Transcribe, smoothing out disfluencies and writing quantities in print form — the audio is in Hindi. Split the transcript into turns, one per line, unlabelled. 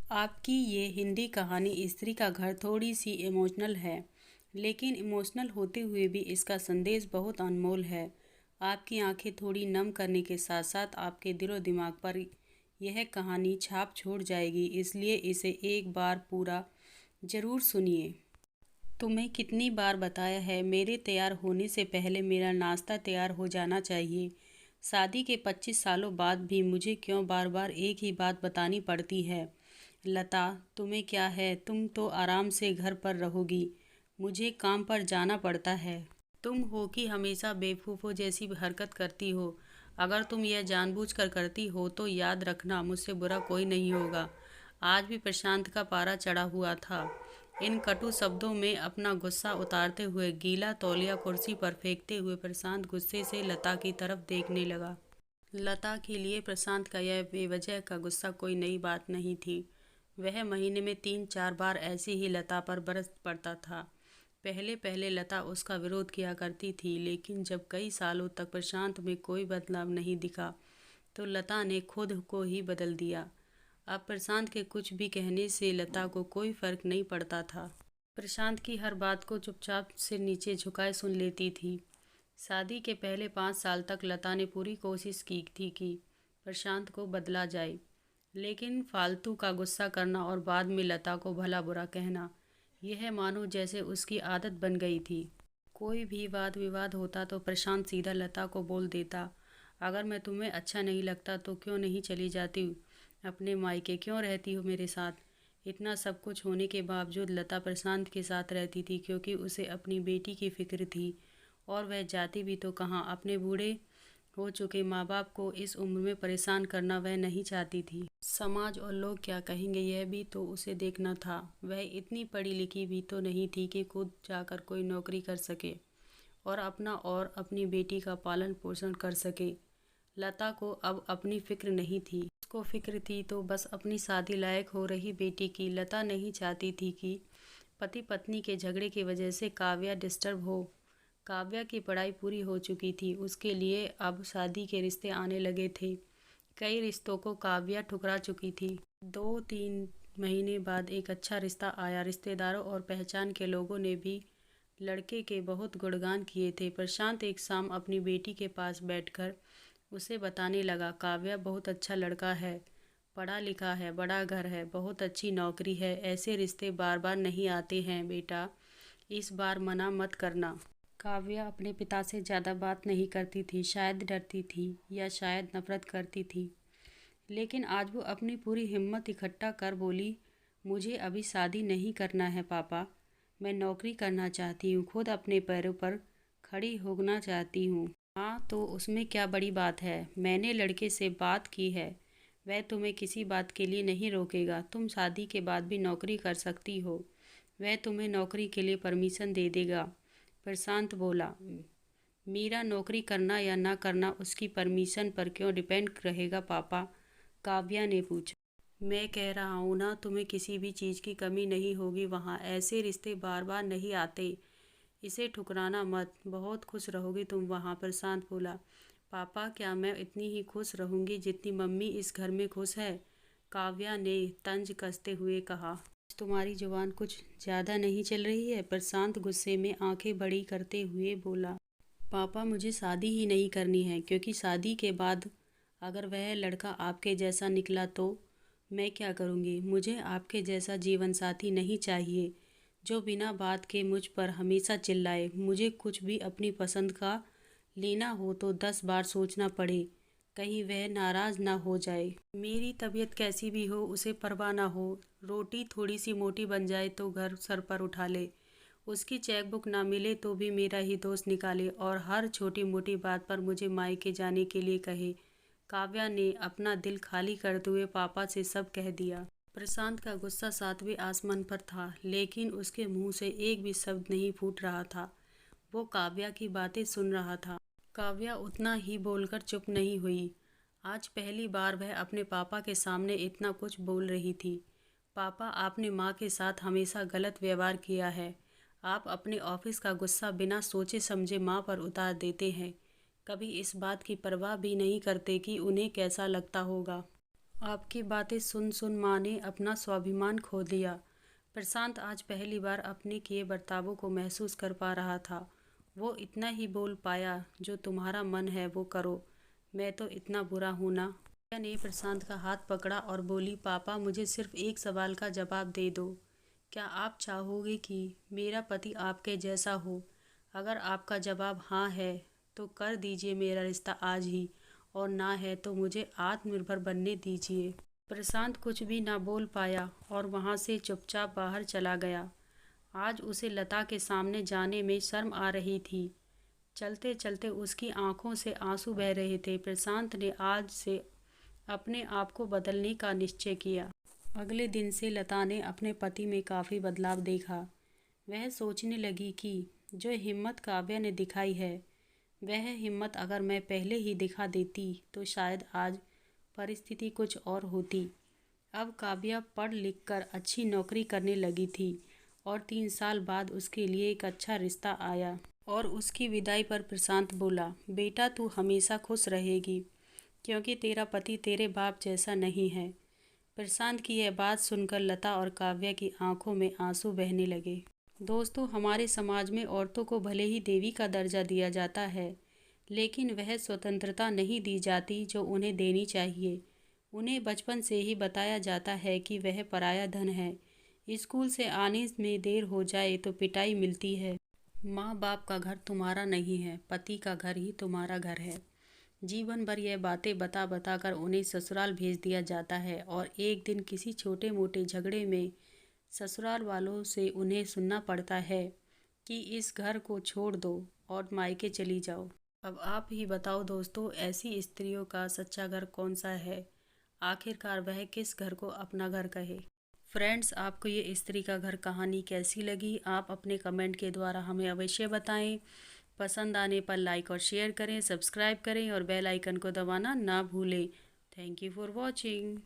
आपकी ये हिंदी कहानी स्त्री का घर थोड़ी सी इमोशनल है, लेकिन इमोशनल होते हुए भी इसका संदेश बहुत अनमोल है। आपकी आंखें थोड़ी नम करने के साथ साथ आपके दिलो दिमाग पर यह कहानी छाप छोड़ जाएगी, इसलिए इसे एक बार पूरा ज़रूर सुनिए। तुम्हें कितनी बार बताया है, मेरे तैयार होने से पहले मेरा नाश्ता तैयार हो जाना चाहिए। शादी के 25 सालों बाद भी मुझे क्यों बार बार एक ही बात बतानी पड़ती है। लता, तुम्हें क्या है, तुम तो आराम से घर पर रहोगी, मुझे काम पर जाना पड़ता है। तुम हो कि हमेशा बेवकूफ़ों जैसी हरकत करती हो। अगर तुम यह जानबूझकर करती हो तो याद रखना, मुझसे बुरा कोई नहीं होगा। आज भी प्रशांत का पारा चढ़ा हुआ था। इन कटु शब्दों में अपना गुस्सा उतारते हुए, गीला तौलिया कुर्सी पर फेंकते हुए प्रशांत गुस्से से लता की तरफ देखने लगा। लता के लिए प्रशांत का यह बेवजह का गुस्सा कोई नई बात नहीं थी। वह महीने में 3-4 बार ऐसे ही लता पर बरस पड़ता था। पहले पहले लता उसका विरोध किया करती थी, लेकिन जब कई सालों तक प्रशांत में कोई बदलाव नहीं दिखा तो लता ने खुद को ही बदल दिया। अब प्रशांत के कुछ भी कहने से लता को कोई फर्क नहीं पड़ता था। प्रशांत की हर बात को चुपचाप सिर नीचे झुकाए सुन लेती थी। शादी के पहले 5 साल तक लता ने पूरी कोशिश की थी कि प्रशांत को बदला जाए, लेकिन फालतू का गुस्सा करना और बाद में लता को भला बुरा कहना, यह मानो जैसे उसकी आदत बन गई थी। कोई भी वाद विवाद होता तो प्रशांत सीधा लता को बोल देता, अगर मैं तुम्हें अच्छा नहीं लगता तो क्यों नहीं चली जाती अपने मायके, क्यों रहती हो मेरे साथ। इतना सब कुछ होने के बावजूद लता प्रशांत के साथ रहती थी, क्योंकि उसे अपनी बेटी की फिक्र थी। और वह जाती भी तो कहाँ, अपने बूढ़े हो चुके माँ बाप को इस उम्र में परेशान करना वह नहीं चाहती थी। समाज और लोग क्या कहेंगे, यह भी तो उसे देखना था। वह इतनी पढ़ी लिखी भी तो नहीं थी कि खुद जाकर कोई नौकरी कर सके और अपना और अपनी बेटी का पालन पोषण कर सके। लता को अब अपनी फिक्र नहीं थी। उसको फिक्र थी तो बस अपनी शादी लायक हो रही बेटी की। लता नहीं चाहती थी कि पति पत्नी के झगड़े की वजह से काव्या डिस्टर्ब हो। काव्या की पढ़ाई पूरी हो चुकी थी, उसके लिए अब शादी के रिश्ते आने लगे थे। कई रिश्तों को काव्या ठुकरा चुकी थी। 2-3 महीने बाद एक अच्छा रिश्ता आया। रिश्तेदारों और पहचान के लोगों ने भी लड़के के बहुत गुणगान किए थे। प्रशांत एक शाम अपनी बेटी के पास बैठकर उसे बताने लगा, काव्या बहुत अच्छा लड़का है, पढ़ा लिखा है, बड़ा घर है, बहुत अच्छी नौकरी है। ऐसे रिश्ते बार बार नहीं आते हैं बेटा, इस बार मना मत करना। काव्या अपने पिता से ज़्यादा बात नहीं करती थी, शायद डरती थी या शायद नफरत करती थी। लेकिन आज वो अपनी पूरी हिम्मत इकट्ठा कर बोली, मुझे अभी शादी नहीं करना है पापा, मैं नौकरी करना चाहती हूँ, खुद अपने पैरों पर खड़ी होना चाहती हूँ। हाँ तो उसमें क्या बड़ी बात है, मैंने लड़के से बात की है, वह तुम्हें किसी बात के लिए नहीं रोकेगा। तुम शादी के बाद भी नौकरी कर सकती हो, वह तुम्हें नौकरी के लिए परमिशन दे देगा। प्रशांत बोला, मेरा नौकरी करना या ना करना उसकी परमिशन पर क्यों डिपेंड रहेगा पापा। काव्या ने पूछा, मैं कह रहा हूँ ना, तुम्हें किसी भी चीज़ की कमी नहीं होगी वहाँ। ऐसे रिश्ते बार बार नहीं आते, इसे ठुकराना मत, बहुत खुश रहोगी तुम वहाँ। प्रशांत बोला, पापा क्या मैं इतनी ही खुश रहूँगी जितनी मम्मी इस घर में खुश है। काव्या ने तंज कसते हुए कहा, तुम्हारी जुबान कुछ ज़्यादा नहीं चल रही है। प्रशांत गुस्से में आंखें बड़ी करते हुए बोला, पापा मुझे शादी ही नहीं करनी है, क्योंकि शादी के बाद अगर वह लड़का आपके जैसा निकला तो मैं क्या करूँगी। मुझे आपके जैसा जीवन साथी नहीं चाहिए जो बिना बात के मुझ पर हमेशा चिल्लाए। मुझे कुछ भी अपनी पसंद का लेना हो तो 10 बार सोचना पड़े, कहीं वह नाराज़ ना हो जाए। मेरी तबीयत कैसी भी हो उसे परवाह ना हो, रोटी थोड़ी सी मोटी बन जाए तो घर सर पर उठा ले, उसकी चेकबुक ना मिले तो भी मेरा ही दोस्त निकाले और हर छोटी मोटी बात पर मुझे मायके जाने के लिए कहे। काव्या ने अपना दिल खाली करते हुए पापा से सब कह दिया। प्रशांत का गुस्सा 7वें आसमान पर था, लेकिन उसके मुंह से एक भी शब्द नहीं फूट रहा था। वो काव्या की बातें सुन रहा था। काव्या उतना ही बोलकर चुप नहीं हुई। आज पहली बार वह अपने पापा के सामने इतना कुछ बोल रही थी। पापा, आपने माँ के साथ हमेशा गलत व्यवहार किया है। आप अपने ऑफिस का गुस्सा बिना सोचे समझे माँ पर उतार देते हैं, कभी इस बात की परवाह भी नहीं करते कि उन्हें कैसा लगता होगा। आपकी बातें सुन सुन माँ ने अपना स्वाभिमान खो दिया। प्रशांत आज पहली बार अपने किए बर्तावों को महसूस कर पा रहा था। वो इतना ही बोल पाया, जो तुम्हारा मन है वो करो, मैं तो इतना बुरा हूँ ना। काव्या ने प्रशांत का हाथ पकड़ा और बोली, पापा मुझे सिर्फ एक सवाल का जवाब दे दो। क्या आप चाहोगे कि मेरा पति आपके जैसा हो? अगर आपका जवाब हाँ है तो कर दीजिए मेरा रिश्ता आज ही, और ना है तो मुझे आत्मनिर्भर बनने दीजिए। प्रशांत कुछ भी ना बोल पाया और वहाँ से चुपचाप बाहर चला गया। आज उसे लता के सामने जाने में शर्म आ रही थी। चलते चलते उसकी आंखों से आंसू बह रहे थे। प्रशांत ने आज से अपने आप को बदलने का निश्चय किया। अगले दिन से लता ने अपने पति में काफ़ी बदलाव देखा। वह सोचने लगी कि जो हिम्मत काव्या ने दिखाई है, वह हिम्मत अगर मैं पहले ही दिखा देती तो शायद आज परिस्थिति कुछ और होती। अब काव्या पढ़ लिख कर अच्छी नौकरी करने लगी थी और 3 साल बाद उसके लिए एक अच्छा रिश्ता आया। और उसकी विदाई पर प्रशांत बोला, बेटा तू हमेशा खुश रहेगी, क्योंकि तेरा पति तेरे बाप जैसा नहीं है। प्रशांत की यह बात सुनकर लता और काव्या की आंखों में आंसू बहने लगे। दोस्तों, हमारे समाज में औरतों को भले ही देवी का दर्जा दिया जाता है, लेकिन वह स्वतंत्रता नहीं दी जाती जो उन्हें देनी चाहिए। उन्हें बचपन से ही बताया जाता है कि वह पराया धन है। स्कूल से आने में देर हो जाए तो पिटाई मिलती है। माँ बाप का घर तुम्हारा नहीं है, पति का घर ही तुम्हारा घर है। जीवन भर यह बातें बता बता कर उन्हें ससुराल भेज दिया जाता है और एक दिन किसी छोटे मोटे झगड़े में ससुराल वालों से उन्हें सुनना पड़ता है कि इस घर को छोड़ दो और मायके चली जाओ। अब आप ही बताओ दोस्तों, ऐसी स्त्रियों का सच्चा घर कौन सा है? आखिरकार वह किस घर को अपना घर कहे? फ्रेंड्स, आपको ये स्त्री का घर कहानी कैसी लगी? आप अपने कमेंट के द्वारा हमें अवश्य बताएं। पसंद आने पर लाइक और शेयर करें, सब्सक्राइब करें और बेल आइकन को दबाना ना भूलें। Thank you for watching.